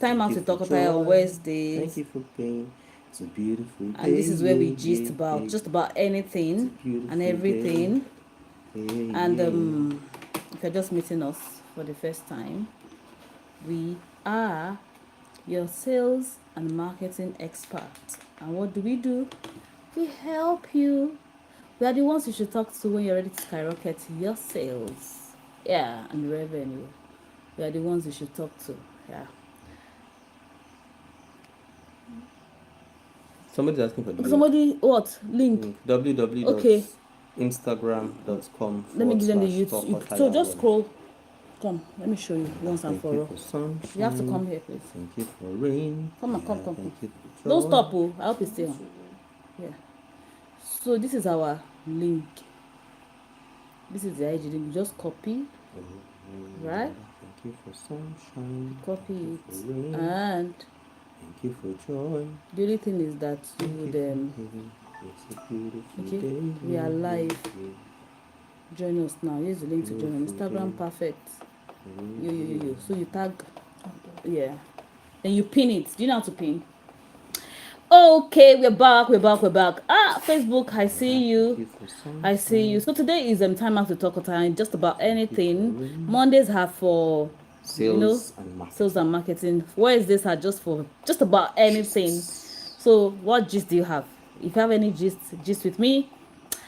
time out to Thokothaya on Wednesdays. Thank you for paying. It's a beautiful day. And this is where we gist about just about anything and everything. And if you're just meeting us for the first time, we are your sales and marketing expert. And what do? We help you. We are the ones you should talk to when you're ready to skyrocket your sales. Yeah, and revenue. We are the ones you should talk to. Yeah. Somebody's asking for the link. Somebody, what? Link? Okay. www.instagram.com. Let me give them the YouTube. So just scroll. Come, let me show you once and for all. You have to come here, please. Thank you for rain. Come on, come. Thank you for Don't stop, oh. I hope you stay on. Yeah. So this is our link. This is the IG link. Just copy. Right? Thank you for sunshine. Copy it. And thank you for joy. The only thing is that you would it's a beautiful day. We are live. Join us now. Here's the link to join on Instagram. Perfect. You. So you tag. Yeah. Then you pin it. Do you know how to pin? Okay, we're back. Facebook, I see you. I see you. So today is time out to talk time, just about anything. Mondays are for sales and marketing. Wednesdays are just about anything. So what gist do you have? If you have any gist with me.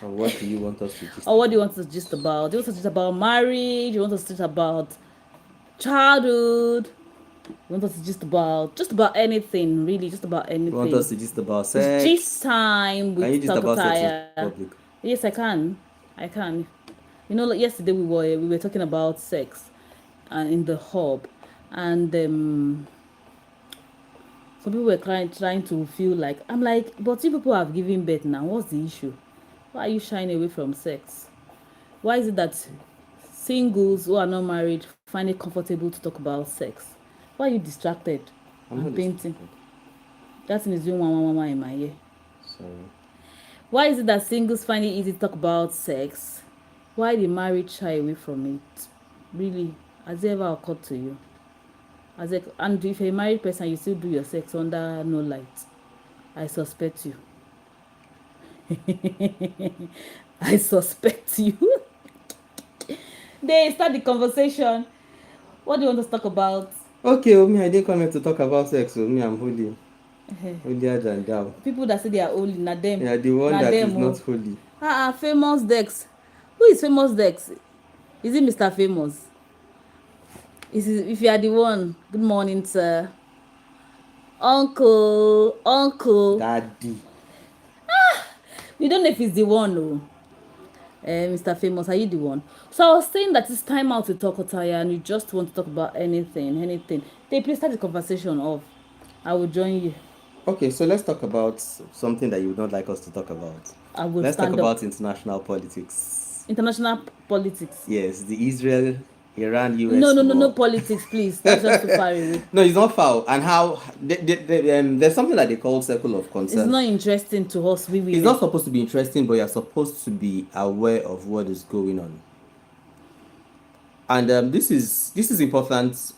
Or what do you want us to gist about? Or what do you want us to gist about? Do you want us to gist about marriage? You want us to gist about childhood? You want us to just about anything, really, just about anything. You want us to just about sex? Gist time with Thokothaya. Yes, I can. You know, like yesterday we were talking about sex, in the hub, and some people were trying to feel like, I'm like, but you people have given birth now. What's the issue? Why are you shying away from sex? Why is it that singles who are not married find it comfortable to talk about sex? Why are you distracted? I'm painting. That thing is doing one in my ear. Sorry. Why is it that singles find it easy to talk about sex? Why the married shy away from it? Really, has it ever occurred to you? And if you're a married person, you still do your sex under no light. I suspect you. I suspect you. They start the conversation. What do you want to talk about? Okay, I didn't come here to talk about sex. I'm holy. Holier than thou. People that say they are holy, not them. Yeah, the one that is not holy. Famous Dex. Who is Famous Dex? Is it Mr. Famous? If you are the one, good morning, sir. Uncle. Daddy. We don't know if he's the one, though. Mr. Famous, are you the one? So I was saying that it's time out to Thokothaya and you just want to talk about anything. Please start the conversation off. I will join you. Okay, so let's talk about something that you would not like us to talk about. Let's talk about international politics. International politics? Yes, the Iran, US. No politics, please. That's just too far away. No, it's not foul. And how there's something that they call circle of concern. It's not interesting to us. It's not supposed to be interesting, but you're supposed to be aware of what is going on. And this is important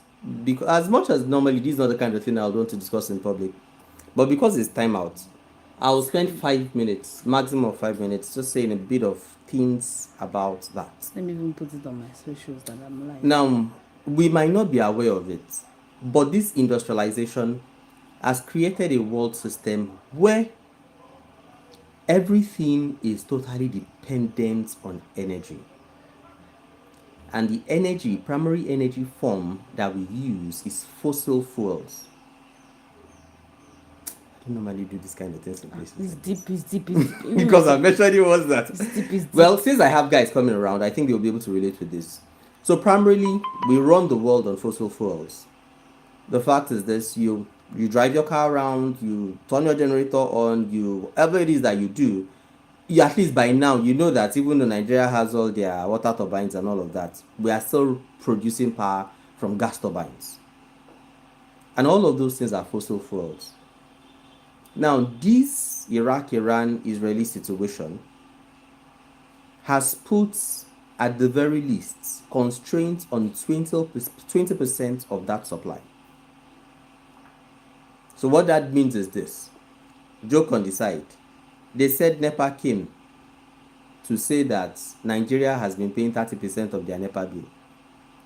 because as much as normally this is not the kind of thing I would want to discuss in public, but because it's time out, I will spend 5 minutes, maximum of 5 minutes, just saying a bit of things about that. Let me even put it on my socials that I'm live. Now, we might not be aware of it, but this industrialization has created a world system where everything is totally dependent on energy. And the primary energy form that we use is fossil fuels. I don't normally do this kind of things in places. It's deep. Because I'm mentioning what's that. It's deep. Well, since I have guys coming around, I think they'll be able to relate with this. So primarily, we run the world on fossil fuels. The fact is this: you drive your car around, you turn your generator on, whatever it is that you do, at least by now, you know that even though Nigeria has all their water turbines and all of that, we are still producing power from gas turbines. And all of those things are fossil fuels. Now, this Iraq-Iran-Israeli situation has put, at the very least, constraints on 20% of that supply. So what that means is this. Joke on the side. They said NEPA came to say that Nigeria has been paying 30% of their NEPA bill.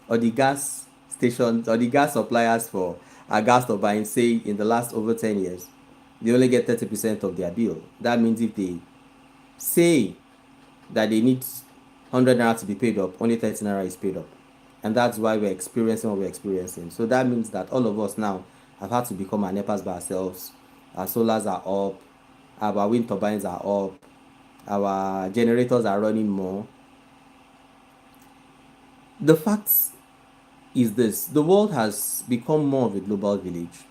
Or the gas stations or the gas suppliers for a gas turbine say in the last over 10 years, they only get 30% of their bill. That means if they say that they need 100 naira to be paid up, only 30 naira is paid up. And that's why we're experiencing what we're experiencing. So that means that all of us now have had to become our NEPAs by ourselves. Our solars are up, our wind turbines are up, our generators are running more. The fact is this: the world has become more of a global village,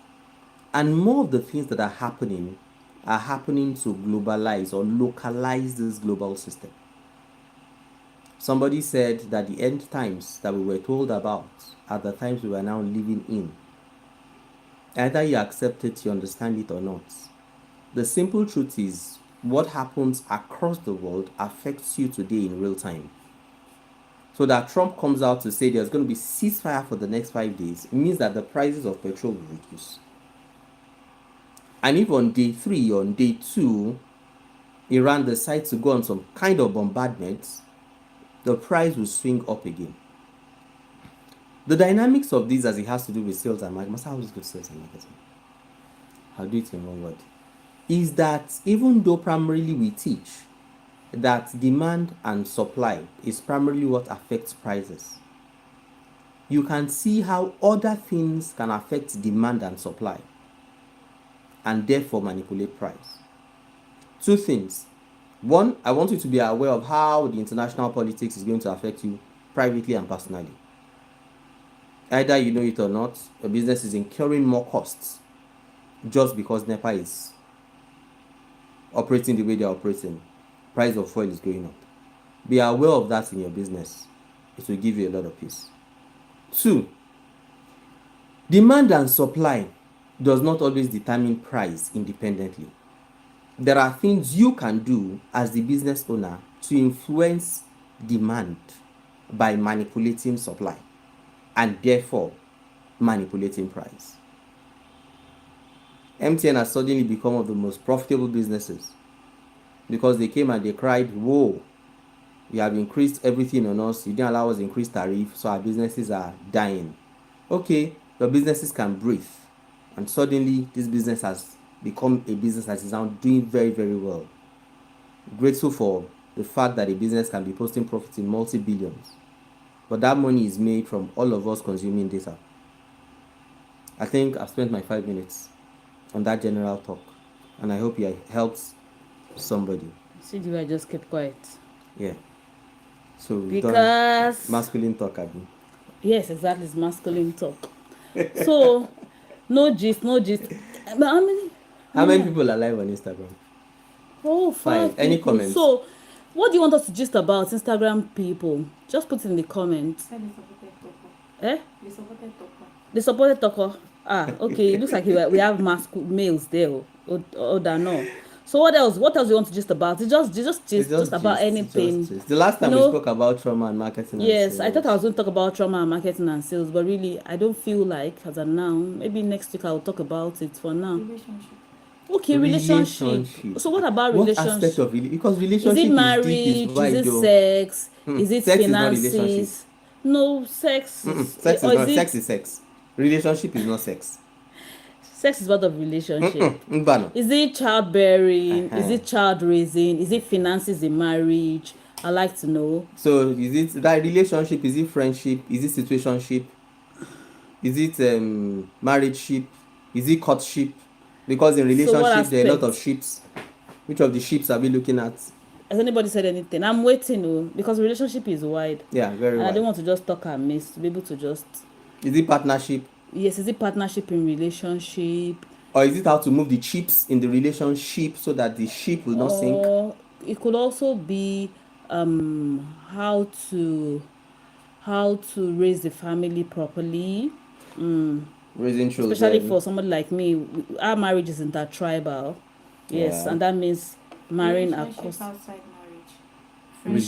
and more of the things that are happening to globalize or localize this global system. Somebody said that the end times that we were told about are the times we are now living in. Either you accept it, you understand it or not. The simple truth is, what happens across the world affects you today in real time. So that Trump comes out to say there's going to be ceasefire for the next 5 days, it means that the prices of petrol will reduce. And if on day 3, on day 2, Iran decides to go on some kind of bombardment, the price will swing up again. The dynamics of this, as it has to do with sales and marketing, must have good sales and marketing. I'll do it in one word. Is that even though primarily we teach that demand and supply is primarily what affects prices, you can see how other things can affect demand and supply and therefore manipulate price. 2 things. 1, I want you to be aware of how the international politics is going to affect you privately and personally. Either you know it or not, your business is incurring more costs just because NEPA is operating the way they're operating. Price of oil is going up. Be aware of that in your business. It will give you a lot of peace. 2, demand and supply does not always determine price independently. There are things you can do as the business owner to influence demand by manipulating supply and therefore manipulating price. MTN has suddenly become one of the most profitable businesses because they came and they cried, whoa, you have increased everything on us, you didn't allow us to increase tariff, so our businesses are dying. Okay, your businesses can breathe, and suddenly this business has become a business that is now doing very, very well. Grateful for the fact that a business can be posting profits in multi-billions, but that money is made from all of us consuming data. I think I've spent my 5 minutes on that general talk, and I hope it helped somebody. See, I just kept quiet. Yeah. So because masculine talk, Abby. Yes, exactly. It's masculine talk. So no gist. But how many people are live on Instagram? Oh, 5 people. Any comments? So what do you want us to gist about, Instagram people? Just put in the comments. They supported Toko. Okay. It looks like we have males there. Or no. So what else? What else you want to gist about? It's just about anything. The last time we spoke about trauma and marketing. Yes, I thought I was going to talk about trauma and marketing and sales, but really, I don't feel like as of now. Maybe next week I'll talk about it. For now. Relationship. Okay, relationship. So what about relationship? What aspect of it? Because relationship is it marriage? Is it sex? Is it sex finances? No, sex. Sex is not sex. Is sex. Relationship is not sex. Sex is part of relationship. Is it childbearing? Is it child raising? Is it finances in marriage? I like to know. So is it that relationship? Is it friendship? Is it situationship? Is it marriageship? Is it courtship? Because in relationship there are a lot of ships. Which of the ships are we looking at? Has anybody said anything? I'm waiting because relationship is wide. Yeah, very wide. I don't want to just talk and miss. To be able to just. Is it partnership? Yes, is it partnership in relationship? Or is it how to move the chips in the relationship so that the ship will not sink? It could also be how to raise the family properly. Raising children. Especially for somebody like me, our marriage is intertribal. Yes, yeah. And that means marrying across. Outside marriage.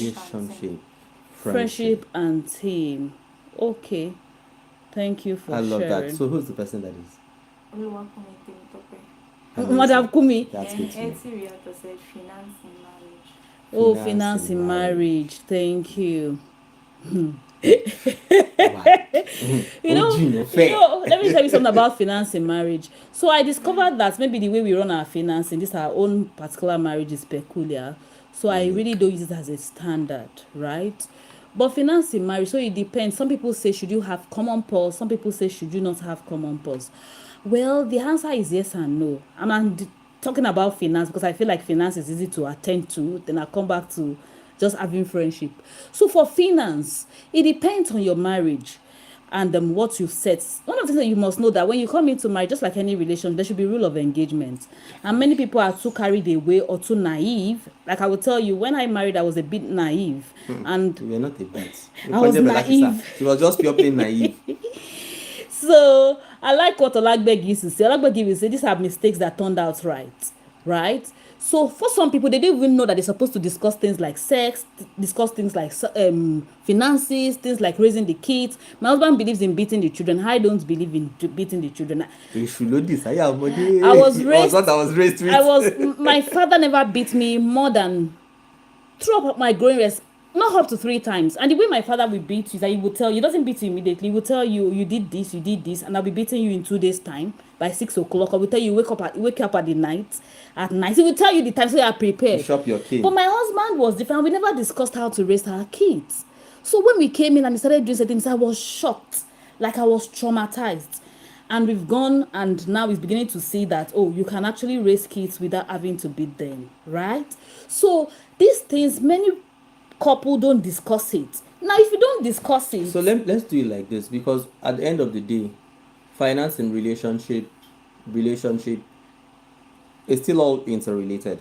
Friendship and team. Okay. Thank you for sharing. I love that. So who's the person that is? Oluwakumi Temitope. Madam Kumi. That's good to know. Etsy Reactor said finance in marriage. Oh, finance in marriage. Thank you. You know, let me tell you something about finance in marriage. So I discovered that maybe the way we run our financing, this our own particular marriage is peculiar. So I really don't use it as a standard, right? But finance in marriage, so it depends. Some people say, should you have common purse? Some people say, should you not have common purse? Well, the answer is yes and no. I'm talking about finance because I feel like finance is easy to attend to. Then I'll come back to just having friendship. So for finance, it depends on your marriage and what you've set. One of the things that you must know that when you come into marriage, just like any relation, there should be rule of engagement. And many people are too carried away or too naive. Like I will tell you, when I married, I was a bit naive. And you were not a bit. I was naive. She was just purely naive. So I like what Olagbegi used to say. Olagbegi used to say these are mistakes that turned out right? So for some people, they didn't even know that they're supposed to discuss things like sex, discuss things like finances, things like raising the kids. My husband believes in beating the children. I don't believe in beating the children. You should know this. I was raised with. My father never beat me more than throughout my growing years. Not up to 3 times. And the way my father will beat you is that he will tell you, he doesn't beat you immediately. He will tell you, you did this, and I'll be beating you in 2 days' time by 6 o'clock. I will tell you, wake up at the night. At night, he will tell you the time so you are prepared. Shop your kids. But my husband was different. We never discussed how to raise our kids. So when we came in and he started doing certain things, I was shocked. Like I was traumatized. And we've gone and now he's beginning to see that, oh, you can actually raise kids without having to beat them, right? So these things, many couple don't discuss it. Now if you don't discuss it, so let's do it like this, because at the end of the day, finance and relationship is still all interrelated.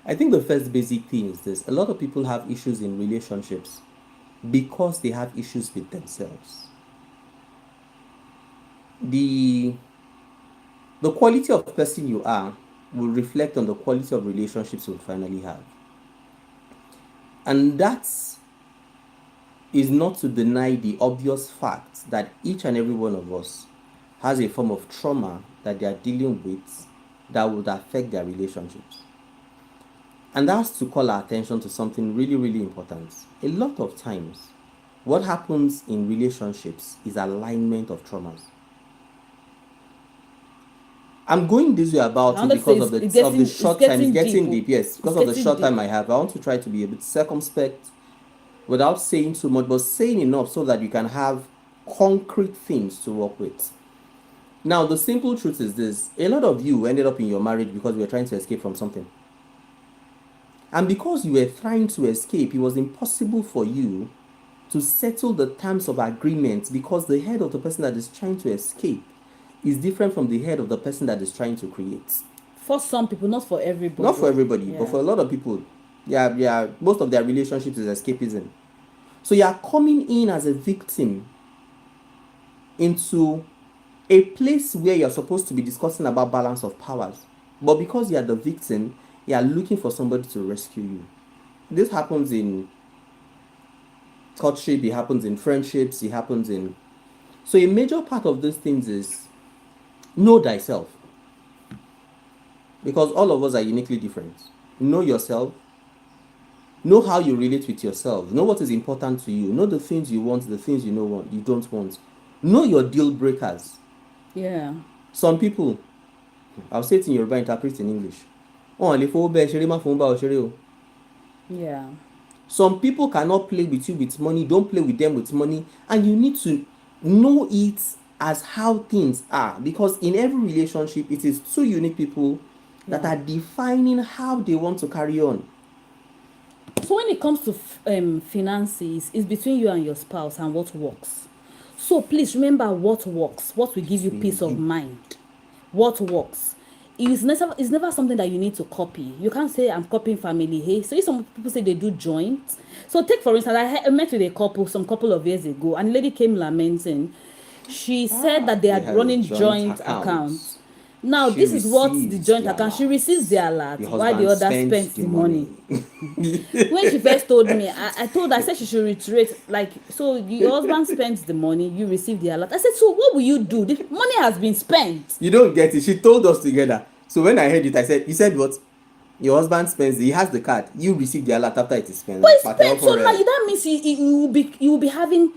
I think the first basic thing is this: a lot of people have issues in relationships because they have issues with themselves. The quality of person you are will reflect on the quality of relationships you'll finally have. And that is not to deny the obvious fact that each and every one of us has a form of trauma that they are dealing with that would affect their relationships. And that's to call our attention to something really, really important. A lot of times, what happens in relationships is alignment of traumas. I'm going this way about it because of the short time. It's getting deep, yes. Because of the short time I have, I want to try to be a bit circumspect without saying too much, but saying enough so that you can have concrete things to work with. Now, the simple truth is this: a lot of you ended up in your marriage because you were trying to escape from something. And because you were trying to escape, it was impossible for you to settle the terms of agreement, because the head of the person that is trying to escape is different from the head of the person that is trying to create. For some people, not for everybody. Not for everybody, yeah. But for a lot of people, yeah, most of their relationships is escapism. So you are coming in as a victim into a place where you're supposed to be discussing about balance of powers. But because you are the victim, you are looking for somebody to rescue you. This happens in courtship, it happens in friendships, it happens in... So a major part of these things is know thyself. Because all of us are uniquely different. Know yourself. Know how you relate with yourself. Know what is important to you. Know the things you want, the things you don't want. Know your deal breakers. Yeah. Some people, I'll say it in Yoruba, interpret in English. Yeah. Some people cannot play with you with money. Don't play with them with money. And you need to know it as how things are, because in every relationship it is 2 unique people that are defining how they want to carry on. So when it comes to finances, it's between you and your spouse and what works. So please remember what works, what will give you peace of mind. What works. It's never something that you need to copy. You can't say I'm copying family. Hey, so if some people say they do joint. So take for instance, I met with a couple of years ago, and a lady came lamenting. She said that they are running joint accounts. Now, She this is what the receives joint the account. She allowance. receives the alert The while the husband other spends spends the the money. When she first told me, I told her, I said she should reiterate, like, so your husband spends the money, you receive the alert. I said, so what will you do? The money has been spent. You don't get it. She told us together. So when I heard it, I said, you said what? Your husband spends it. He has the card. You receive the alert after it is spent. But it's But spent, so now that means you will be having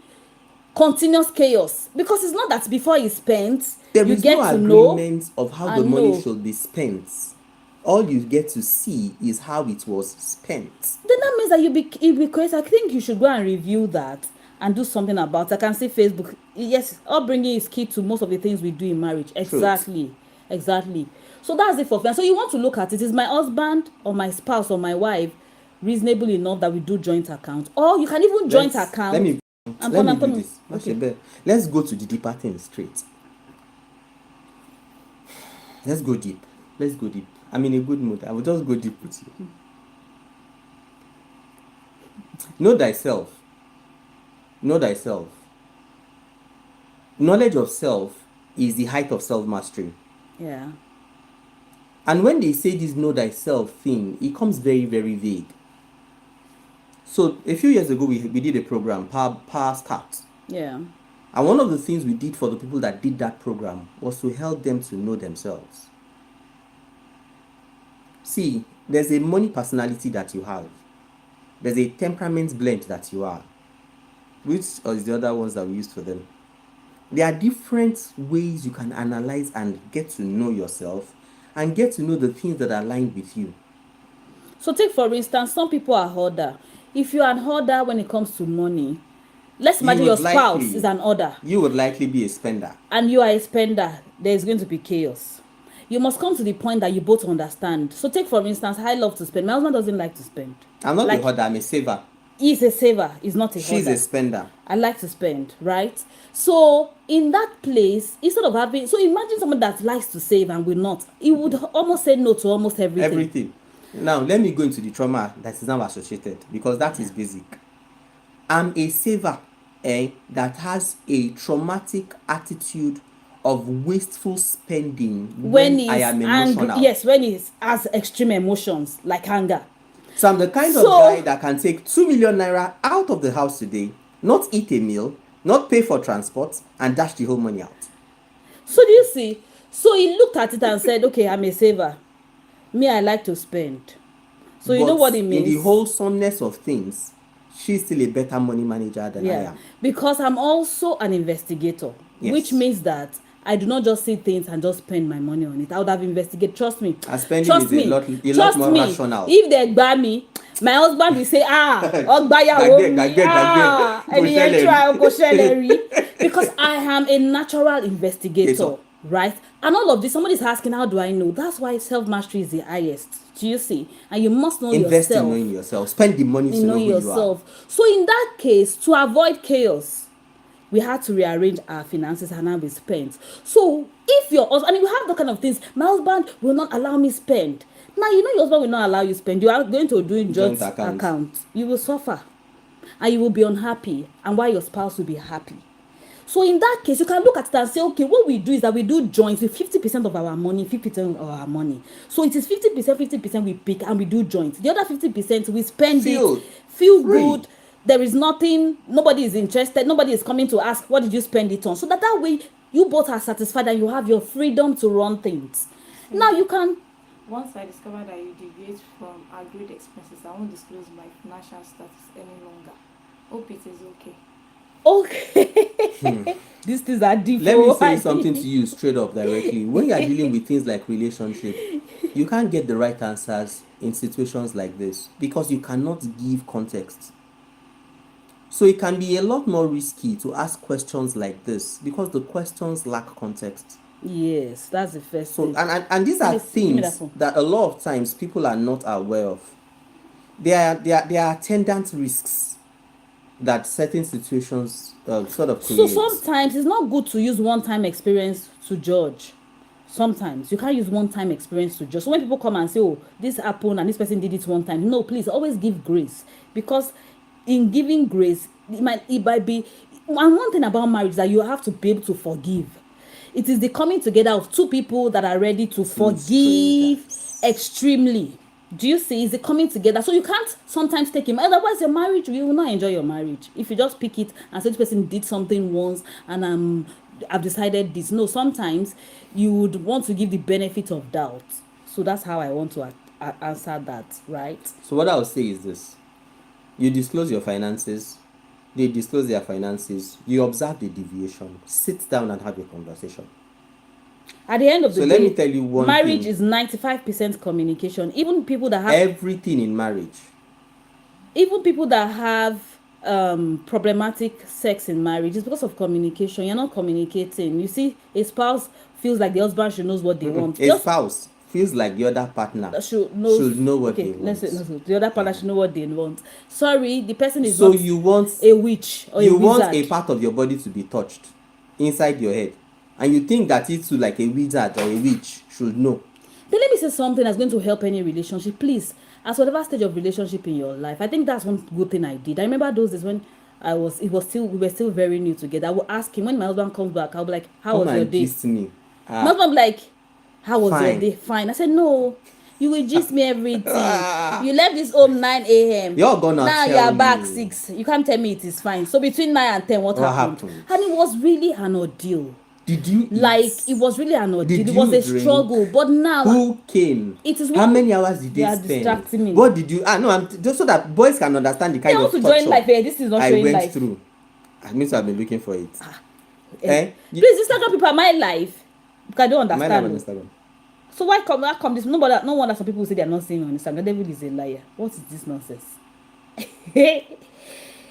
continuous chaos, because it's not that before it's spent, there you is get no to know agreement of how the and money know. should be spent. All you get to see is how it was spent. Then that means that you be crazy. I think you should go and review that and do something about it. I can see Facebook. Yes, upbringing is key to most of the things we do in marriage. Exactly. So that's it for friends. So you want to look at it. Is my husband or my spouse or my wife reasonable enough that we do joint account? Or you can even joint account. Let me do this. Okay. Let's go to the deeper thing straight. Let's go deep. I'm in a good mood. I will just go deep with you. Know thyself. Knowledge of self is the height of self-mastery. Yeah. And when they say this know thyself thing, it comes very, very vague. So a few years ago, we did a program, Power Start. Yeah. And one of the things we did for the people that did that program was to help them to know themselves. See, there's a money personality that you have. There's a temperament blend that you are. Which is the other ones that we used for them? There are different ways you can analyze and get to know yourself and get to know the things that are aligned with you. So take for instance, some people are hoarder. If you're an hoarder when it comes to money, let's imagine your spouse is an hoarder. You would likely be a spender. And you are a spender. There's going to be chaos. You must come to the point that you both understand. So take for instance, I love to spend. My husband doesn't like to spend. I'm not a hoarder, I'm a saver. He's a saver. He's not a hoarder. She's a spender. I like to spend, right? So in that place, instead of having, so imagine someone that likes to save and will not. He would almost say no to almost everything. Now let me go into the trauma that is now associated, because that is basic. I'm a saver that has a traumatic attitude of wasteful spending when I am emotional. Yes, when he has extreme emotions like anger. So I'm the kind of guy that can take 2 million naira out of the house today, not eat a meal, not pay for transport, and dash the whole money out. So do you see? So he looked at it and said, okay, I'm a saver. Me, I like to spend. So you know what it means? In the wholesomeness of things, she's still a better money manager than I am. Because I'm also an investigator, which means that I do not just see things and just spend my money on it. I would have investigated. Trust me. And spending is a lot more rational. If they buy me, my husband will say, because I am a natural investigator, right? And all of this, somebody's asking, how do I know? That's why self-mastery is the highest. Do you see? And you must know yourself. Invest in knowing yourself. Spend the money to know who yourself. You are. So in that case, to avoid chaos, we had to rearrange our finances and now we spent. So if your husband, and you have the kind of things, my husband will not allow me spend. Now you know your husband will not allow you spend. You are going to do joint account. You will suffer, and you will be unhappy, and while your spouse will be happy. So in that case, you can look at it and say, okay, what we do is that we do joints with 50% of our money, 50% of our money. So it is 50% we pick and we do joints. The other 50% we spend feel good. There is nothing, nobody is interested, nobody is coming to ask, what did you spend it on? So that way, you both are satisfied and you have your freedom to run things. Now you can... Once I discover that you deviate from agreed expenses, I won't disclose my financial status any longer. Hope it is okay. Okay. These things are different. Let me say something to you straight up directly. When you are dealing with things like relationship, you can't get the right answers in situations like this because you cannot give context. So it can be a lot more risky to ask questions like this because the questions lack context. Yes, that's the first thing. And these are things that a lot of times people are not aware of. There are attendant risks that certain situations sort of create. So sometimes it's not good to use one-time experience to judge. Sometimes you can't use one-time experience to judge. So when people come and say, oh, this happened and this person did it one time, no, please always give grace, because in giving grace, it might be. And one thing about marriage is that you have to be able to forgive. It is the coming together of two people that are ready to forgive extremely. Do you see? It's the coming together. So you can't sometimes take him. Otherwise, your marriage, you will not enjoy your marriage. If you just pick it and say this person did something once and I've decided this. No, sometimes you would want to give the benefit of doubt. So that's how I want to answer that, right? So what I would say is this. You disclose your finances. They disclose their finances. You observe the deviation. Sit down and have a conversation. At the end of the day, let me tell you one marriage thing. is 95% communication. Even people that have everything in marriage. Even people that have problematic sex in marriage is because of communication. You're not communicating. You see, a spouse feels like the husband should knows what they want. A spouse feels like the other partner should know what they want. The other partner should know what they want. Sorry, the person is so not you want a witch or you a wizard. want a part of your body to be touched inside your head, and you think that it too, like a wizard or a witch, should know. Then let me say something that's going to help any relationship. Please, at whatever stage of relationship in your life, I think that's one good thing I did. I remember those days when we were still very new together. I would ask him when my husband comes back, I'll be like, how was your day? Me. My husband be like, how was your day? Fine. I said, no, you will gist me everything. You left this home 9 a.m. You're gonna now tell you are back me. 6. You can't tell me it is fine. So between 9 and 10, what happened? And it was really an ordeal. Did you it was really an ordeal. It was a struggle. But now who came? It is how many hours did they spend? Distracting me. What did you no, I'm just so that boys can understand the kind of torture join life. This is not I showing went life. through. I mean, so I've been looking for it. Please, Instagram people are my life. Because I don't understand. My life on Instagram. So why come this? No wonder some people say they are not seeing on Instagram. The devil is a liar. What is this nonsense?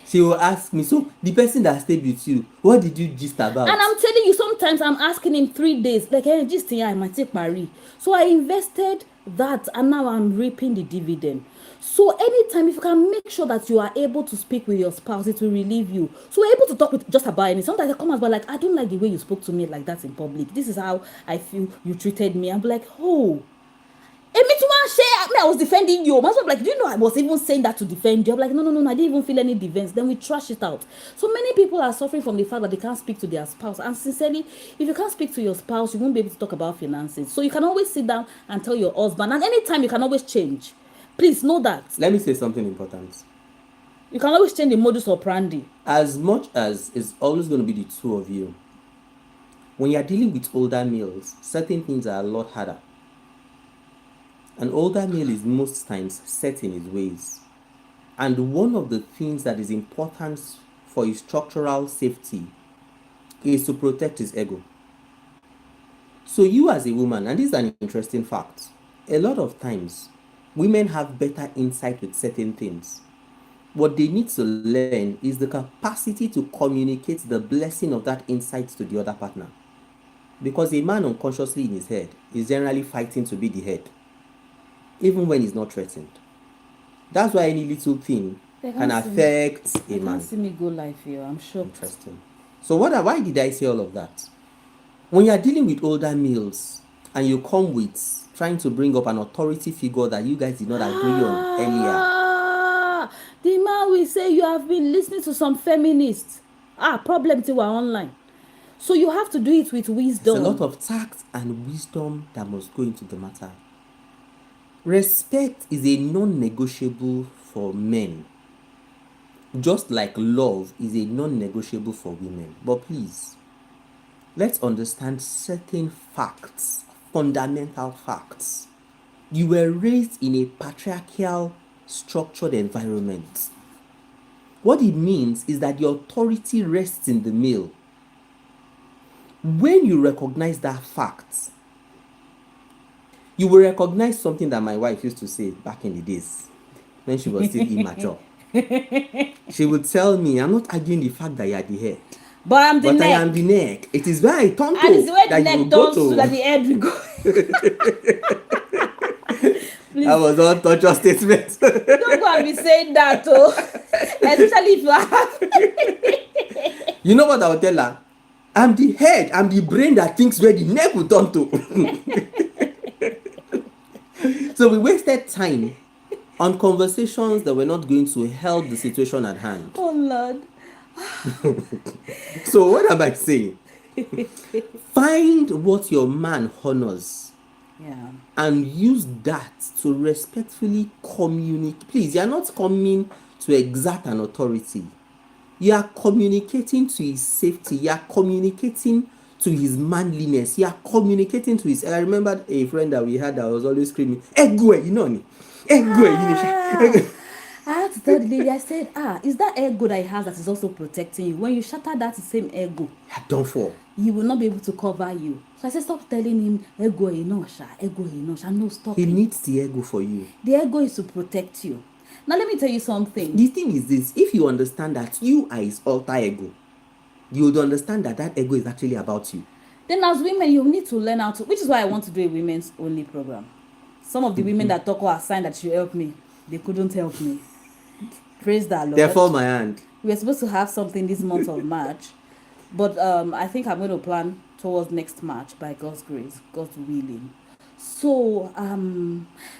She will ask me, so the person that stayed with you, what did you gist about? And I'm telling you, sometimes I'm asking him 3 days, like, hey, gist here, I might take Marie. So I invested that, and now I'm reaping the dividend. So anytime, if you can make sure that you are able to speak with your spouse, it will relieve you. So we're able to talk with just about anything. Sometimes they come out, but like, I don't like the way you spoke to me like that in public. This is how I feel you treated me. I'm like, oh. I was defending you. My husband like, do you know I was even saying that to defend you? I'm like, no, I didn't even feel any defense. Then we trash it out. So many people are suffering from the fact that they can't speak to their spouse. And sincerely, if you can't speak to your spouse, you won't be able to talk about finances. So you can always sit down and tell your husband. And anytime you can always change. Please know that. Let me say something important. You can always change the modus operandi. As much as it's always going to be the two of you, when you're dealing with older males, certain things are a lot harder. An older male is most times set in his ways. And one of the things that is important for his structural safety is to protect his ego. So you as a woman, and this is an interesting fact, a lot of times, women have better insight with certain things. What they need to learn is the capacity to communicate the blessing of that insight to the other partner. Because a man unconsciously in his head is generally fighting to be the head, even when he's not threatened. That's why any little thing can affect a man. See me go live here. I'm sure. Interesting. So why did I say all of that? When you are dealing with older males and you come with trying to bring up an authority figure that you guys did not agree on earlier. The man will say you have been listening to some feminists. Problem till we're online. So you have to do it with wisdom. There's a lot of tact and wisdom that must go into the matter. Respect is a non-negotiable for men, just like love is a non-negotiable for women. But please, let's understand certain facts, fundamental facts. You were raised in a patriarchal, structured environment. What it means is that the authority rests in the male. When you recognize that fact, you will recognize something that my wife used to say back in the days when she was still immature. She would tell me, I'm not arguing the fact that you are the head, but I am the neck. It is where I turn to. And it's where the neck turns to that the head will go. That was all torture statement. Don't go and be saying that, especially if you have. You know what I would tell her? I'm the head, I'm the brain that thinks where the neck will turn to. So we wasted time on conversations that were not going to help the situation at hand. Oh Lord. So what am I saying? Find what your man honors. Yeah. And use that to respectfully communicate. Please, you're not coming to exert an authority. You are communicating to his safety. You are communicating to his manliness. You are communicating to his. I remember a friend that we had that was always screaming, "Egwe, you know me. Egwe, you know." I had to tell the lady, I said, is that ego that he has that is also protecting you? When you shatter that same ego, Don't fall. He will not be able to cover you. So I said, stop telling him, ego sha. No, stop He it. needs the ego for you. The ego is to protect you. Now let me tell you something. The thing is this, if you understand that you are his alter ego, you would understand that that ego is actually about you. Then as women, you need to learn how to, which is why I want to do a women's only program. Some of the women that talk are signed that you help me. They couldn't help me. Praise the Lord. Therefore, my hand. We were supposed to have something this month of March. But I think I'm going to plan towards next March by God's grace, God's willing. So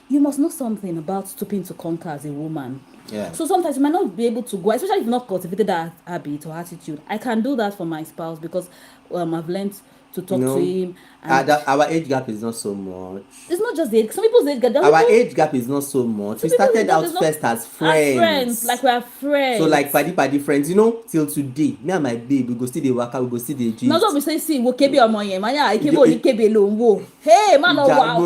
you must know something about stooping to conquer as a woman. Yeah. So sometimes you might not be able to go, especially if you've not cultivated that habit or attitude. I can do that for my spouse because I've learned to talk to him. And our age gap is not so much. It's not just the age. Some people's age gap. Our age gap is not so much. We started out first as friends. Like we are friends. So like paddy friends, till today. Me and my babe, we go see the waka, we go see the gist. No, don't be saying see wo kebe ọmọ yẹn manya ikebe oni kebe lo ń wò. Hey, man o wow.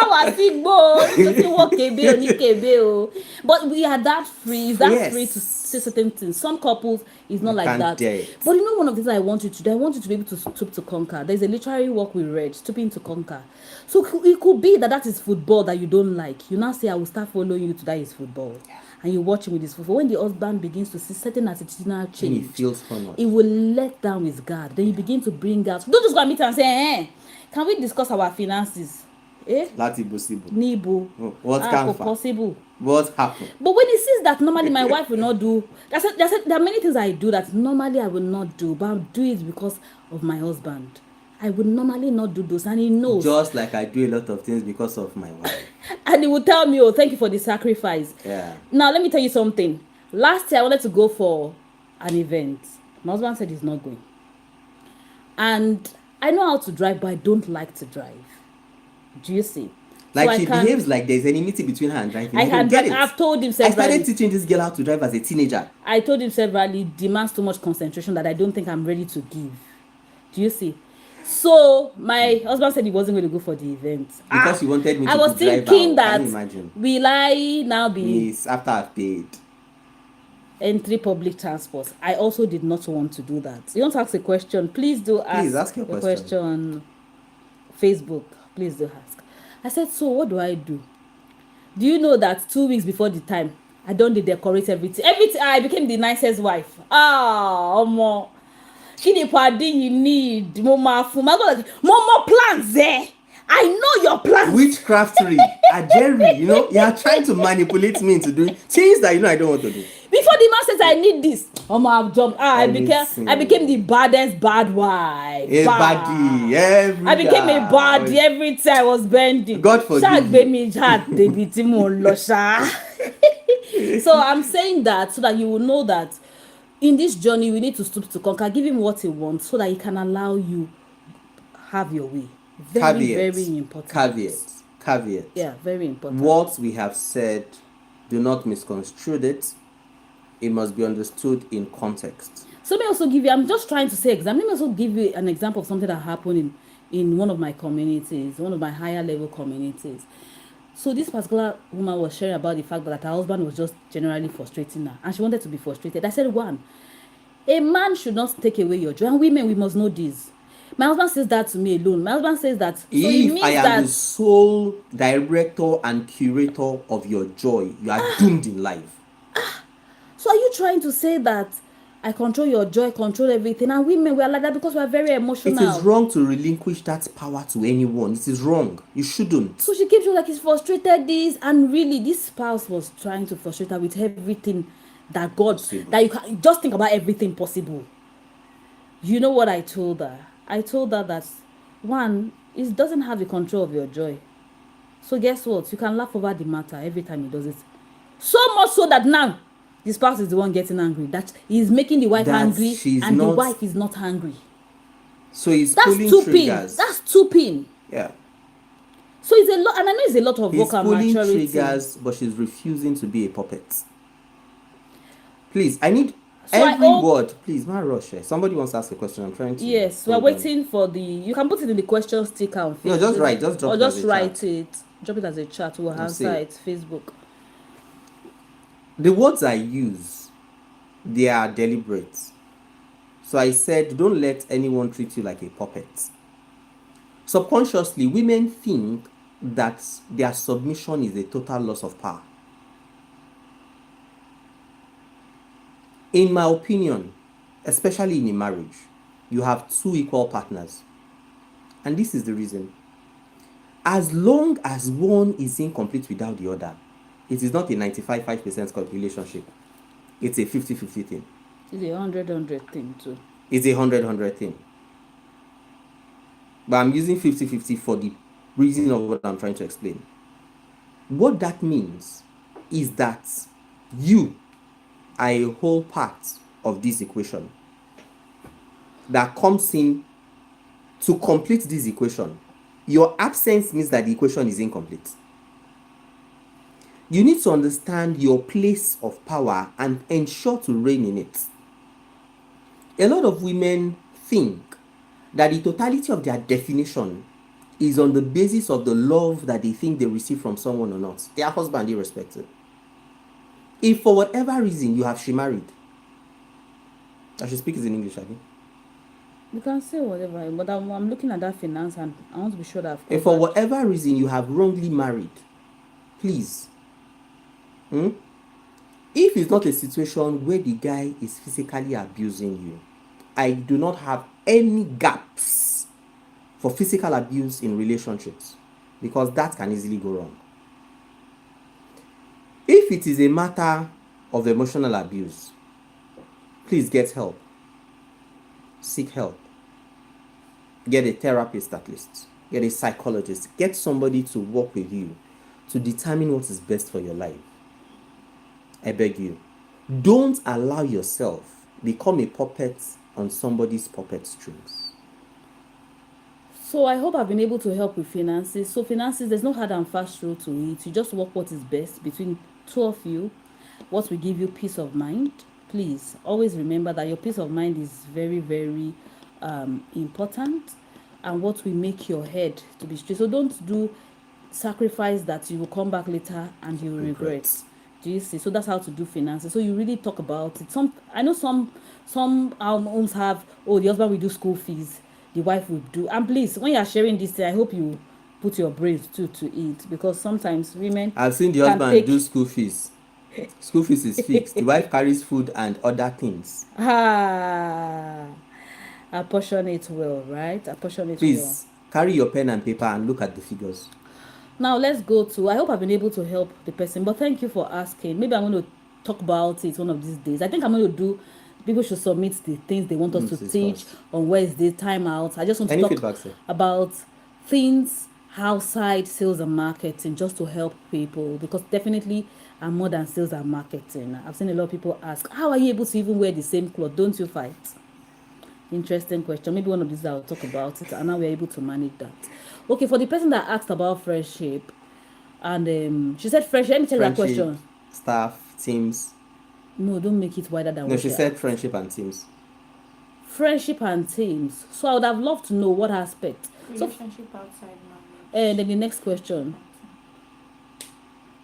Ma si gbo. You see wo kebe oni kebe o. But we are that free, free to say certain things. Some couples is not like that. But you know one of the things I want you to do, I want you to be able to stoop to conquer. There's a literary work we read, stooping to conquer. So it could be that is football that you don't like. You now say I will start following you to that is football. And you watch him with his football. When the husband begins to see certain attitudinal change, he feels honored. He will let down his guard. Then you begin to bring out. Don't just go and meet and say, can we discuss our finances? That's impossible. Nibo. What can possible? What happened? But when he sees that normally my wife will not do, there are many things I do that normally I will not do, but I'll do it because of my husband. I would normally not do those, and he knows. Just like I do a lot of things because of my wife. And he would tell me, thank you for the sacrifice. Yeah. Now, let me tell you something. Last year, I wanted to go for an event. My husband said he's not going. And I know how to drive, but I don't like to drive. Do you see? Like so she behaves like there's enmity between her and driving. I can get it. I've told him severally. I started teaching this girl how to drive as a teenager. I told him severally, demands too much concentration that I don't think I'm ready to give. Do you see? So my husband said he wasn't going to go for the event because he wanted me to drive out. I was thinking that will I now be yes, after I've paid entry public transport. I also did not want to do that. You want to ask a question? Please do ask. Please ask your question. Facebook. Please do ask. I said, so what do I do? Do you know that 2 weeks before the time I don't decorate everything? I became the nicest wife. Omo. Kini party you need more plans there. I know your plans. Witchcraftery, Jerry, you are trying to manipulate me into doing things that I don't want to do. Before the man says I need this, I've jumped. I became the baddest bad wife. A baddie, I became a baddie every time I was bending. God forgive me. So I'm saying that so that you will know that in this journey, we need to stoop to conquer. Give him what he wants so that he can allow you have your way. Very important. Caveat. Yeah, very important. What we have said, do not misconstrue it. It must be understood in context. So let me also give you, I'm just trying to say example. Let me also give you an example of something that happened in one of my communities, one of my higher level communities. So this particular woman was sharing about the fact that her husband was just generally frustrating her. And she wanted to be frustrated. I said, one, a man should not take away your joy. And women, we must know this. My husband says that to me alone. My husband says that. So if I am the sole director and curator of your joy, you are doomed in life. So are you trying to say that I control your joy, control everything? And women, we are like that because we are very emotional. It is wrong to relinquish that power to anyone. It is wrong. You shouldn't. So she keeps you like he's frustrated this. And really, this spouse was trying to frustrate her with everything that God, that you can just think about everything possible. You know what I told her? I told her that, one, it doesn't have the control of your joy. So guess what? You can laugh over the matter every time he does it. So much so that now, The spouse is the one getting angry. That he's making the wife angry, and the wife is not angry. So he's pulling triggers. That's stooping. Yeah. So it's a lot, and I know it's a lot of work and maturity. He's pulling triggers, but she's refusing to be a puppet. Please, I need every word. Please, my rush. Somebody wants to ask a question. I'm trying to. Yes, we're waiting for the. You can put it in the question sticker on Facebook. No, just write. Just drop or it just as a write chat. it. Drop it as a chat. We'll answer it. Facebook. The words I use, they are deliberate. So I said, don't let anyone treat you like a puppet. Subconsciously, women think that their submission is a total loss of power. In my opinion, especially in a marriage, you have two equal partners. And this is the reason. As long as one is incomplete without the other, it is not a 95% relationship. It's a 50-50 thing. It's a 100-100 thing too. It's a 100-100 thing. But I'm using 50-50 for the reason of what I'm trying to explain. What that means is that you are a whole part of this equation that comes in to complete this equation. Your absence means that the equation is incomplete. You need to understand your place of power and ensure to reign in it. A lot of women think that the totality of their definition is on the basis of the love that they think they receive from someone or not, their husband irrespective. If for whatever reason you have she married, I should speak it in English, Abby. You can say whatever, but I'm looking at that finance and I want to be sure that I've if for whatever reason you have wrongly married, please, if it's not a situation where the guy is physically abusing you, I do not have any gaps for physical abuse in relationships, because that can easily go wrong. If it is a matter of emotional abuse, please get help. Seek help. Get a therapist at least. Get a psychologist. Get somebody to work with you to determine what is best for your life. I beg you. Don't allow yourself become a puppet on somebody's puppet strings. So I hope I've been able to help with finances. So finances, there's no hard and fast rule to it. You just work what is best between two of you. What will give you peace of mind. Please always remember that your peace of mind is very, very important, and what will make your head to be straight. So don't do sacrifice that you will come back later and you will regret. Do you see? So that's how to do finances. So you really talk about it. I know some homes have, the husband will do school fees, the wife will do. And please, when you are sharing this thing, I hope you put your brains too to it, because sometimes women. I've seen the husband do school fees. School fees is fixed. The wife carries food and other things. Apportion it well, right? Apportion it well. Please carry your pen and paper and look at the figures. Now let's go to. I hope I've been able to help the person, but thank you for asking. Maybe I'm going to talk about it one of these days. I think I'm going to do. People should submit the things they want us to teach on Wednesday, time out. I just want to talk about things outside sales and marketing, just to help people, because definitely I'm more than sales and marketing. I've seen a lot of people ask, how are you able to even wear the same cloth? Don't you fight? Interesting question. Maybe one of these I'll talk about it, and now we're able to manage that. Okay, for the person that asked about friendship, and she said friendship. Let me check that question. Staff, teams. No, don't make it wider than. No, she said friendship and teams. Friendship and teams. So I would have loved to know what aspect. Relationship outside marriage. And then the next question.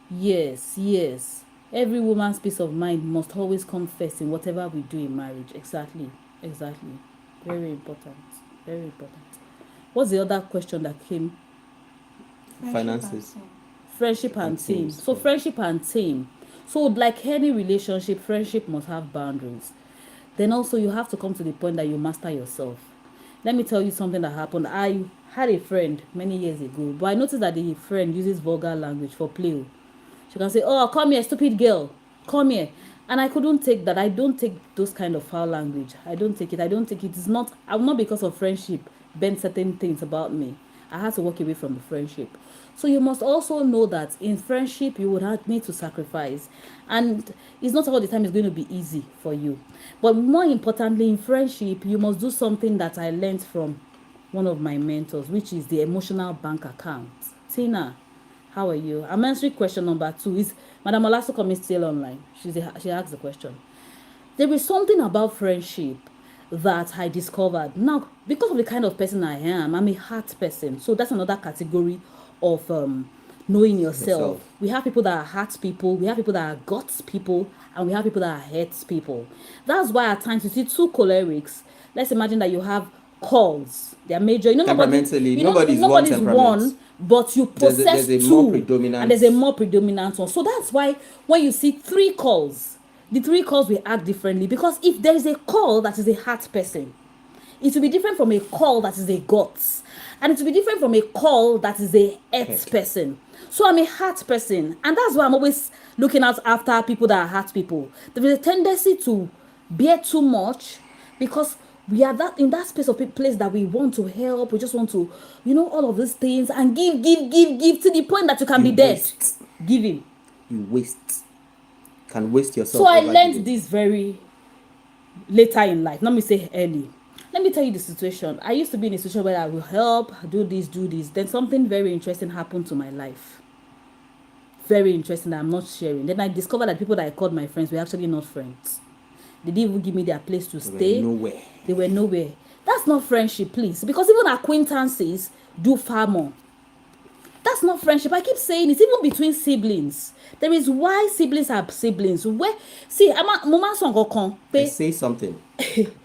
Yes. Every woman's peace of mind must always come first in whatever we do in marriage. Exactly. Very important. What's the other question that came? Finances. Friendship and team. So friendship and team. So like any relationship, friendship must have boundaries. Then also you have to come to the point that you master yourself. Let me tell you something that happened. I had a friend many years ago, but I noticed that the friend uses vulgar language for play. She can say, come here, stupid girl, come here. And I couldn't take that. I don't take those kind of foul language. I don't take it. It's not, I'm not, because of friendship, bend certain things about me. I had to walk away from the friendship. So you must also know that in friendship you would need to sacrifice, and it's not all the time it's going to be easy for you. But more importantly, in friendship you must do something that I learned from one of my mentors, which is the emotional bank account. Tina, how are you? I'm answering question number 2. Is Madam Olasokomi still online? She asked the question. There is something about friendship that I discovered. Now, because of the kind of person I am, I'm a heart person. So that's another category of knowing yourself. We have people that are heart people, we have people that are guts people, and we have people that are heads people. That's why at times you see 2 cholerics. Let's imagine that you have calls. They are major. Nobody's one, but you possess there's a 2, and there's a more predominant one. So that's why when you see 3 calls, the 3 calls will act differently, because if there is a call that is a heart person, it will be different from a call that is a guts, and it will be different from a call that is a head person. So I'm a heart person, and that's why I'm always looking out after people that are heart people. There is a tendency to bear too much, because we are in that space of place that we want to help. We just want to, all of these things, and give to the point that you can be dead. Giving. You can waste yourself. So I learned this very later in life. Let me say early. Let me tell you the situation. I used to be in a situation where I will help, do this. Then something very interesting happened to my life. Very interesting that I'm not sharing. Then I discovered that people that I called my friends were actually not friends. They didn't even give me their place to stay. They were nowhere. That's not friendship, please. Because even acquaintances do far more. That's not friendship. I keep saying it's even between siblings. There is why siblings are siblings. Where see, I say something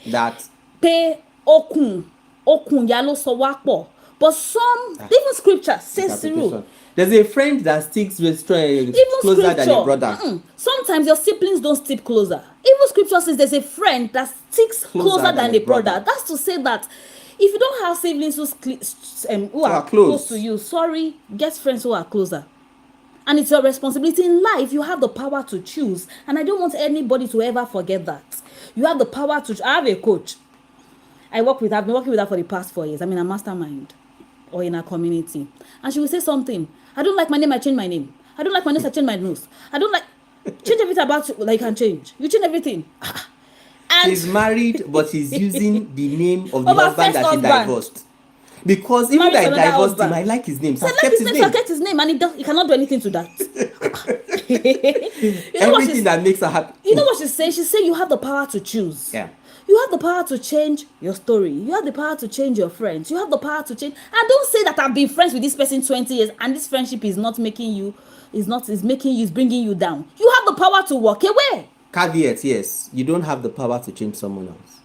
that pe okun yalo sowapo. But some even scripture says through. There's a friend that sticks with closer than a brother. Sometimes your siblings don't stick closer. Even scripture says there's a friend that sticks closer than a brother. That's to say that if you don't have siblings who are close to you, get friends who are closer. And it's your responsibility in life. You have the power to choose. And I don't want anybody to ever forget that. You have the power to. I have a coach. I've been working with her for the past 4 years. I'm in a mastermind or in a community. And she will say something. I don't like my name, I change my name. I don't like my nose, I change my nose. I don't like. Change everything about you, like you can change. You change everything. And she's married, but she's using the name of the husband that she divorced. Because even though I divorced him, I like his name. So I kept his name, and he cannot do anything to that. Everything that makes her happy. You know what she's saying? She's saying you have the power to choose. Yeah. You have the power to change your story. You have the power to change your friends. You have the power to change. And don't say that I've been friends with this person 20 years and this friendship is not making you, is bringing you down. You have the power to walk away. Caveat, yes. You don't have the power to change someone else.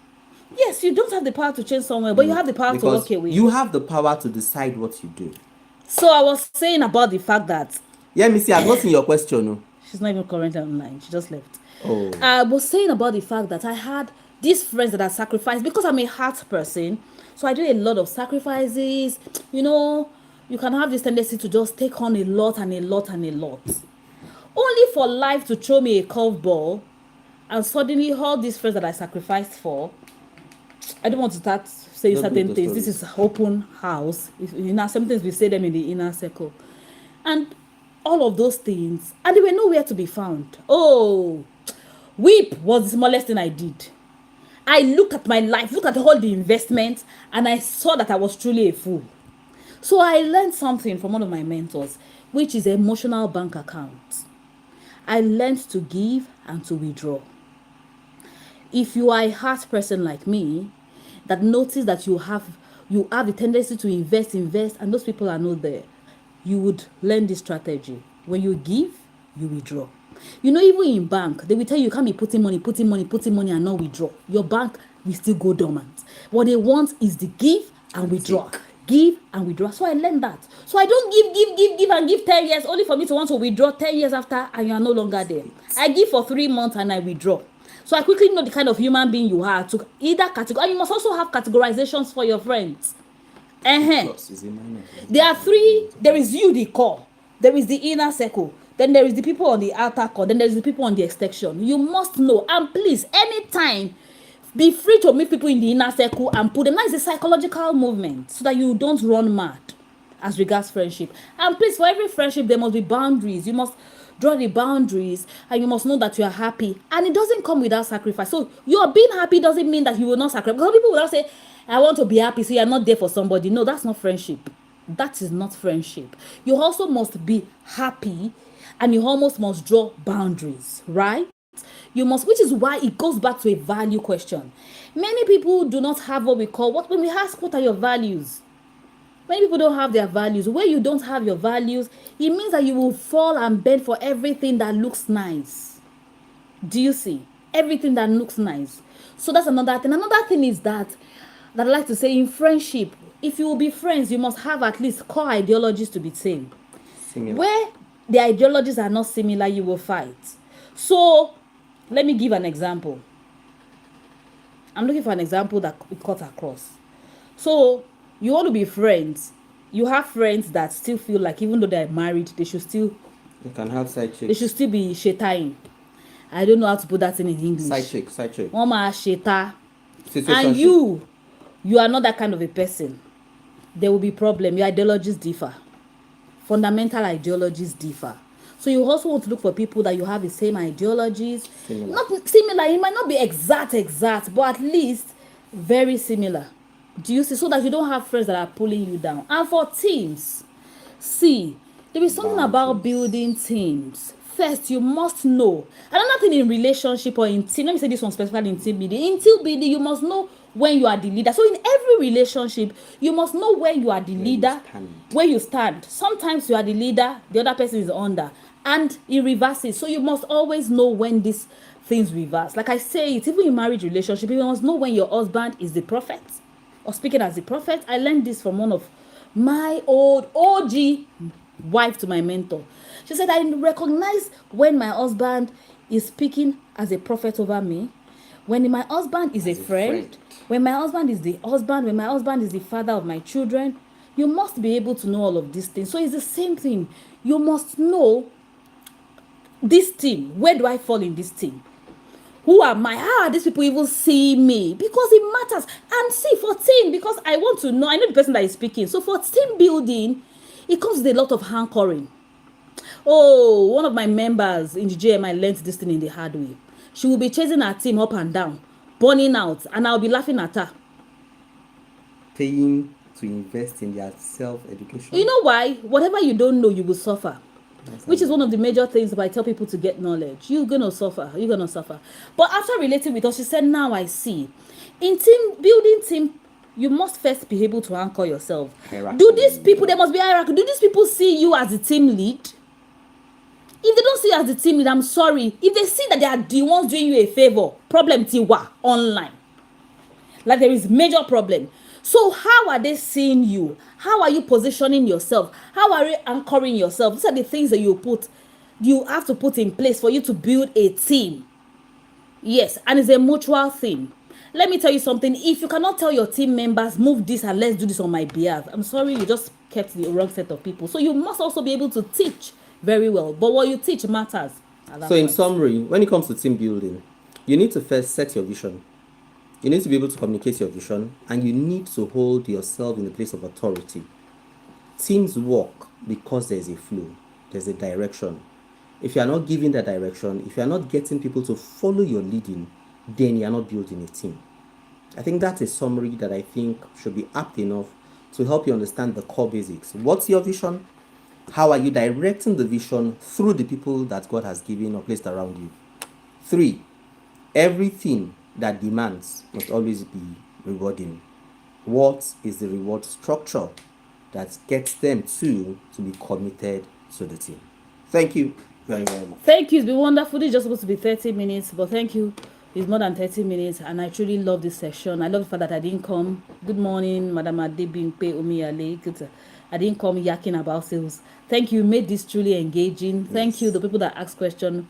Yes, you don't have the power to change someone, but you have the power to walk away. You have the power to decide what you do. So I was saying about the fact that. Yeah, Missy, I've not seen your question. No. She's not even currently online. She just left. Oh. I was saying about the fact that I had these friends that I sacrificed because I'm a heart person. So I do a lot of sacrifices. You can have this tendency to just take on a lot. Only for life to throw me a curveball, and suddenly all these friends that I sacrificed for, I don't want to start saying certain things. This is open house. Sometimes we say them in the inner circle. And all of those things, and they were nowhere to be found. Oh, weep was the smallest thing I did. I looked at my life, looked at all the investment, and I saw that I was truly a fool. So I learned something from one of my mentors, which is emotional bank account. I learned to give and to withdraw. If you are a heart person like me, that notice that you have the tendency to invest, and those people are not there, you would learn this strategy. When you give, you withdraw. Even in bank, they will tell you can't be putting money and not withdraw. Your bank will still go dormant. What they want is the give and withdraw. Give and withdraw. So I learned that. So I don't give and give 10 years only for me to want to withdraw 10 years after and you are no longer there. I give for 3 months and I withdraw. So I quickly know the kind of human being you are to either category. And you must also have categorizations for your friends. There are 3. There is you, the core. There is the inner circle. Then there is the people on the outer core. Then there is the people on the extension. You must know. And please, anytime, be free to meet people in the inner circle and put them. That is a psychological movement so that you don't run mad. as regards friendship. And please, for every friendship, there must be boundaries. You must draw the boundaries, and you must know that you are happy. And it doesn't come without sacrifice. So your being happy doesn't mean that you will not sacrifice. Because people will not say, I want to be happy, so you are not there for somebody. No, that's not friendship. That is not friendship. You also must be happy, and you almost must draw boundaries, right? You must, which is why it goes back to a value question. Many people do not have what we call, when we ask, what are your values? Many people don't have their values. Where you don't have your values, it means that you will fall and bend for everything that looks nice. Do you see? Everything that looks nice. So that's another thing. Another thing is that I like to say, in friendship, if you will be friends, you must have at least core ideologies to be same. Similar. Where the ideologies are not similar, you will fight. So let me give an example. I'm looking for an example that we cut across. So you want to be friends. You have friends that still feel like even though they're married, they should still. You can have side chicks. They should still be shetaing. I don't know how to put that in English. Side chick. Mama sheta. And you are not that kind of a person. There will be problem. Your ideologies differ. Fundamental ideologies differ. So you also want to look for people that you have the same ideologies. Similar. Not similar. It might not be exact, but at least very similar. Do you see? So that you don't have friends that are pulling you down. And for teams, see, there is something about building teams. First, you must know. Another thing in relationship or in team, let me say this one specifically in team building. In team building, you must know when you are the leader. So in every relationship, you must know when you are the leader, where you stand. Sometimes you are the leader, the other person is under. And it reverses. So you must always know when these things reverse. Like I say, it's even in marriage relationship, you must know when your husband is the prophet. Or speaking as the prophet. I learned this from one of my old OG wife to my mentor. She said, I recognize when my husband is speaking as a prophet over me, when my husband is a friend, when my husband is the husband, when my husband is the father of my children. You must be able to know all of these things. So it's the same thing. You must know this team. Where do I fall in this team? Who am I? How are these people even see me? Because it matters. And see, for team, because I want to know, I know the person that is speaking. So for team building, it comes with a lot of hankering. Oh, one of my members in the GM, I learned this thing in the hard way. She will be chasing her team up and down, burning out, and I'll be laughing at her. Paying to invest in their self-education. You know why? Whatever you don't know, you will suffer. Which is one of the major things that I tell people to get knowledge. You're going to suffer. But after relating with us, she said, now I see. In team building team, you must first be able to anchor yourself. Hierarchy. Do these people, there must be hierarchy. Do these people see you as the team lead? If they don't see you as the team lead, I'm sorry. If they see that they are the ones doing you a favor, problem tiwa online. Like there is major problem. So how are they seeing you? How are you positioning yourself? How are you anchoring yourself? These are the things that you have to put in place for you to build a team. Yes, and it's a mutual thing. Let me tell you something. If you cannot tell your team members, move this and let's do this on my behalf, I'm sorry, you just kept the wrong set of people. So you must also be able to teach very well. But what you teach matters. So in summary, when it comes to team building, you need to first set your vision. You need to be able to communicate your vision, and you need to hold yourself in the place of authority. Teams work because there's a flow, there's a direction. If you are not giving that direction, if you are not getting people to follow your leading, then you are not building a team. I think that's a summary that I think should be apt enough to help you understand the core basics. What's your vision? How are you directing the vision through the people that God has given or placed around you? 3, everything that demands must always be rewarding. What is the reward structure that gets them to be committed to the team? Thank you very, very much. Thank you. It's been wonderful. It's just supposed to be 30 minutes, but thank you. It's more than 30 minutes, and I truly love this session. I love the fact that I didn't come. Good morning, Madam Adebimpe Omiyale. I didn't come yakking about sales. Thank you. You made this truly engaging. Thank you, the people that asked questions.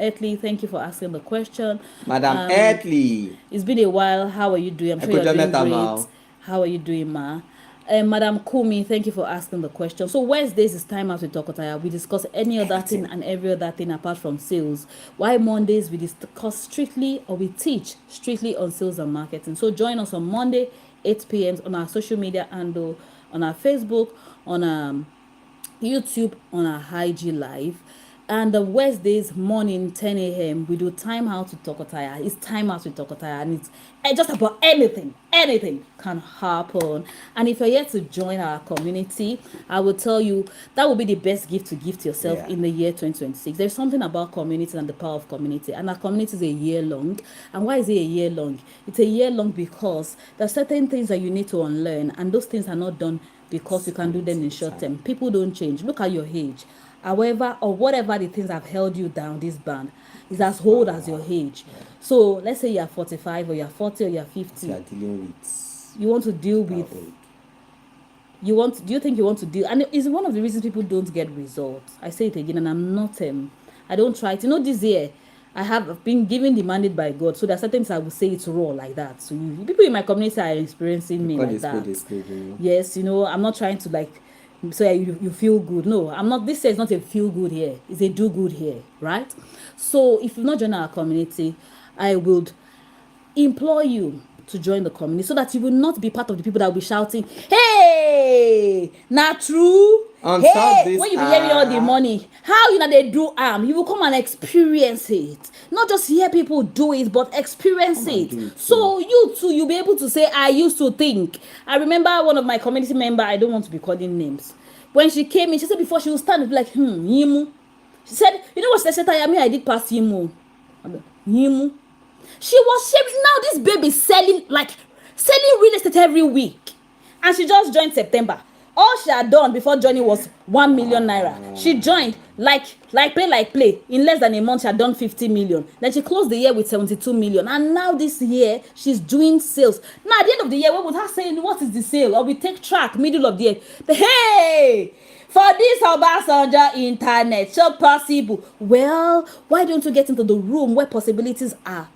Earthly, thank you for asking the question. Madam Earthly. It's been a while. How are you doing? I'm sure you're doing great. How are you doing, ma? Madam Kumi, thank you for asking the question. So Wednesdays is time out with Thokothaya. We discuss any other thing and every other thing apart from sales. While Mondays we discuss strictly, or we teach strictly on sales and marketing. So join us on Monday, 8 p.m. on our social media handle, on our Facebook, on YouTube on our IG live. And the Wednesdays morning 10 a.m. we do time out with Thokothaya. It's time out with Thokothaya, and it's just about anything can happen. And if you're yet to join our community, I will tell you that will be the best gift to give to yourself in the year 2026. There's something about community and the power of community, and our community is a year long. And why is it a year long? It's a year long because there are certain things that you need to unlearn, and those things are not done because you can do them in short term. People don't change. Look at your age. However, or whatever the things have held you down, this band is as old as your age. So let's say you're 45 or you're 40 or you're 50. You're dealing with. You want to deal with. Do you think you want to deal? And it's one of the reasons people don't get results. I say it again, and I'm not. I don't try to. This year I have been given the mandate by God. So there are certain things I will say it raw like that. So people in my community are experiencing me like that. Yes, I'm not trying to so you feel good. No, I'm not. This is not a feel good here. It's a do good here, right? So if you've not joined our community, I would implore you to join the community so that you will not be part of the people that will be shouting, "Hey, not true." Hey, when you be hearing all the money, how they do you will come and experience it. Not just hear people do it, but experience it. So you too, you'll be able to say, I used to think. I remember one of my community member, I don't want to be calling names. When she came in, she said before she would stand, like, Yimu. She said, you know what she said? I did pass Yimu. Yimu. She was sharing. Now this baby selling real estate every week. And she just joined September. All she had done before joining was 1 million naira. She joined like play. In less than a month, she had done 50 million. Then she closed the year with 72 million. And now this year, she's doing sales. Now at the end of the year, what was her saying? What is the sale? Or we take track, middle of the year. Hey! For this Obasanjo internet, so possible. Well, why don't you get into the room where possibilities are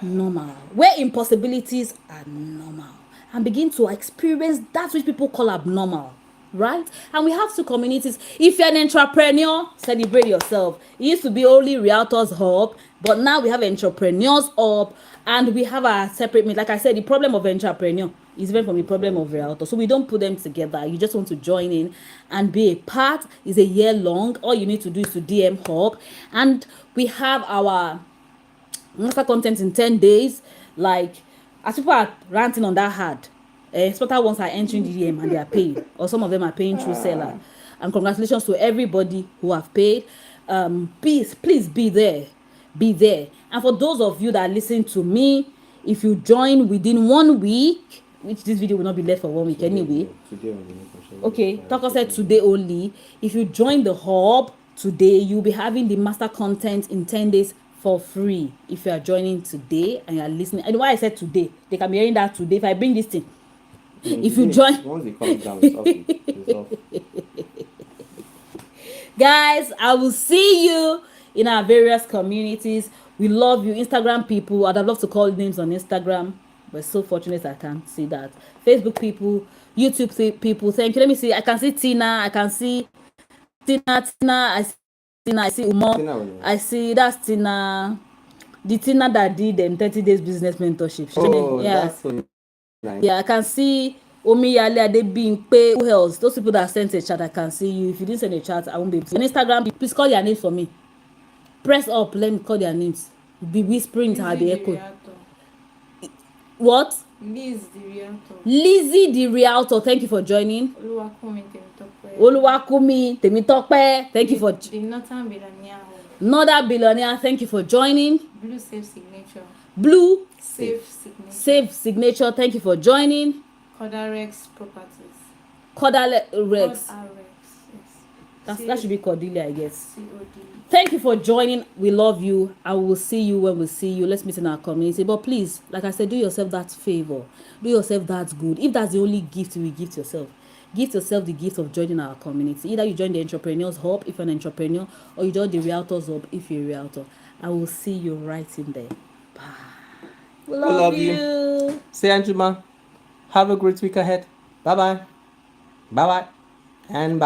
normal? Where impossibilities are normal. And begin to experience that which people call abnormal, right? And we have two communities. If you're an entrepreneur, celebrate yourself. It used to be only Realtors Hub, but now we have Entrepreneurs Hub, and we have a separate. Like I said, the problem of entrepreneur is different from the problem of Realtor. So we don't put them together. You just want to join in and be a part. It's a year long. All you need to do is to DM Hub, and we have our master content in 10 days, as people are ranting on that hard, exporter ones are entering the DM and they are paying, or some of them are paying through seller. And congratulations to everybody who have paid. Please be there. And for those of you that listen to me, if you join within 1 week, which this video will not be left for 1 week anyway. Okay, Thokothaya said today only. If you join the hub today, you'll be having the master content in 10 days for free. If you are joining today and you are listening, and why I said today, they can be hearing that today if I bring this thing. If you join, once it comes down, it's off. Guys, I will see you in our various communities. We love you. Instagram people, I'd have loved to call names on Instagram, but so fortunate I can't see that. Facebook people, YouTube people, thank you. Let me see. I can see Tina. I can see Tina. I see Umo. I see that's Tina. The Tina that did 30 days business mentorship. That's so nice. Yeah, I can see Omiyale Adebimpe. Who else? Those people that sent a chat, I can see you. If you didn't send a chat, I won't be able to. On Instagram, please call your name for me. Press up, let me call their names. Be whispering, I'll be echoing. What? Lizzie the Realtor. Thank you for joining. Oluwakumi Temitope. Thank you for the Northern Billionaire. Northern Billionaire. Thank you for joining. Blue Safe Signature. Blue Safe Signature. Thank you for joining. Codarex Properties. Codarex. Yes. That should be Cordelia, I guess. COD. Thank you for joining. We love you. I will see you when we see you. Let's meet in our community. But please, like I said, do yourself that favor. Do yourself that good. If that's the only gift you will give to yourself, give yourself the gift of joining our community. Either you join the Entrepreneurs Hub if you're an entrepreneur, or you join the Realtors Hub if you're a realtor. I will see you right in there. Bye. We love you. Say Anjuma. Have a great week ahead. Bye-bye. Bye-bye. And bye.